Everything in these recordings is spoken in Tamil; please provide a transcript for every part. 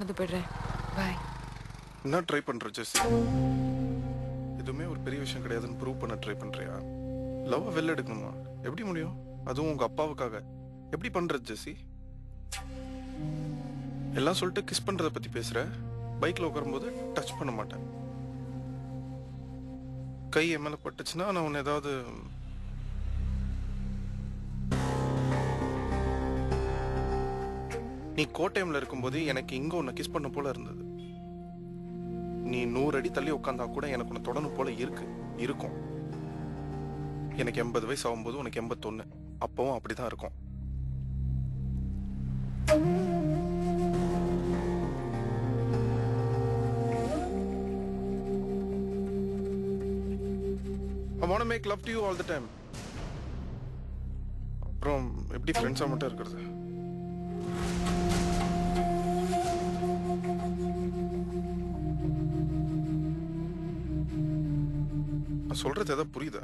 அது போயிடுறேன். பாய். என்ன ட்ரை பண்ற ஜெஸ்ஸி? எதுவுமே ஒரு பெரிய விஷயம் கிடையாதுன்னு ப்ரூவ் பண்ண ட்ரை பண்றியா? லவ் வெளில எடுக்கணுமா? எப்படி முடியும்? அதுவும் உங்க அப்பாவுக்காக எப்படி பண்றது ஜெஸ்ஸி? எல்லாம் சொல்லிட்டு கிஸ் பண்றத பத்தி பேசுற. பைக்ல உட்காரும்போது டச் பண்ண மாட்டேன். கை என் மேல பட்டுச்சுன்னா நான் உன்னை ஏதாவது நீ கோட்டையம்ல இருக்கும்போது எனக்கு இங்க உன்னை கிஸ் பண்ண போல இருந்தது. நீ 100 அடி தள்ளி உட்காந்தா கூட எனக்கு உன்னை தொடணும் போல இருக்கும். எனக்கு 80 வயசு ஆகும்போது உனக்கு 81. அப்பவும் அப்படிதான் இருக்கும். I want to make love to you all the time. அப்புறம் எப்படி ஃப்ரெண்ட்ஸா மட்டும் இருக்கிறது? நான் சொல்றது எதாவது புரியுதா?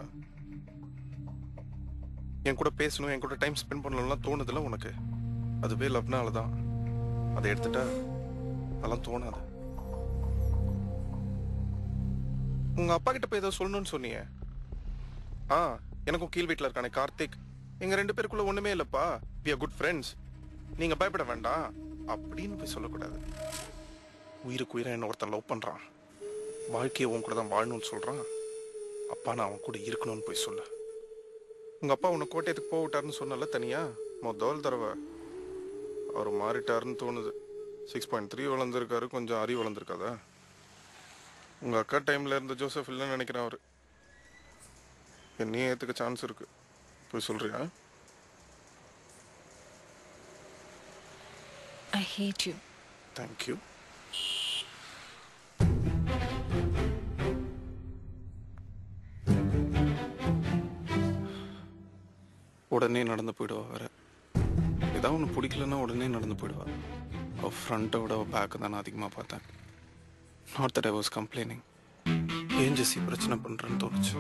என் கூட பேசணும், என் கூட டைம் ஸ்பெண்ட் பண்ணலாம் தோணுதுல உனக்கு. அதுவே லவ்னால தான். அதை எடுத்துட்டா அதெல்லாம் தோணாது. உங்க அப்பா கிட்ட போய் ஏதோ சொல்லணும்னு சொன்னீங்க. எனக்கும் கீழ் வீட்டில் இருக்கானே கார்த்திக், எங்க 2 பேருக்குள்ள ஒண்ணுமே இல்லப்பா, we are good friends, நீங்க பயப்பட வேண்டாம் அப்படின்னு போய் சொல்லக்கூடாது. உயிருக்கு உயிரை என்ன ஒருத்தன் லவ் பண்றான், வாழ்க்கையை உன் கூட தான் வாழணும்னு சொல்றான், அப்பா நான் அவன் கூட இருக்கணும்னு போய் சொல்லு. உங்க அப்பா உன்னை கோட்டையத்துக்கு போக விட்டாருன்னு சொன்னல தனியா, முதல் தடவை அவர் மாறிட்டாருன்னு தோணுது. 6.3 வளர்ந்துருக்காரு, கொஞ்சம் அறிவு வளர்ந்துருக்காதா? உங்க அக்கா டைம்ல இருந்த ஜோசப் இல்லைன்னு நினைக்கிறேன் அவரு. என்னையே ஏத்துக்க சான்ஸ் இருக்கு. போய் சொல்றியா? I hate you. Thank you. உடனே நடந்து போயிடுவா வேற. ஏதாவது ஒன்று பிடிக்கலன்னா உடனே நடந்து போயிடுவா. அவள் ஃப்ரண்ட்டை விட அவள் பேக்கை தான் நான் அதிகமாக பார்த்தேன். Not that I was complaining. ஏன் ஜெஸ்ஸி பிரச்சனை பண்ணுறேன்னு தோணுச்சு.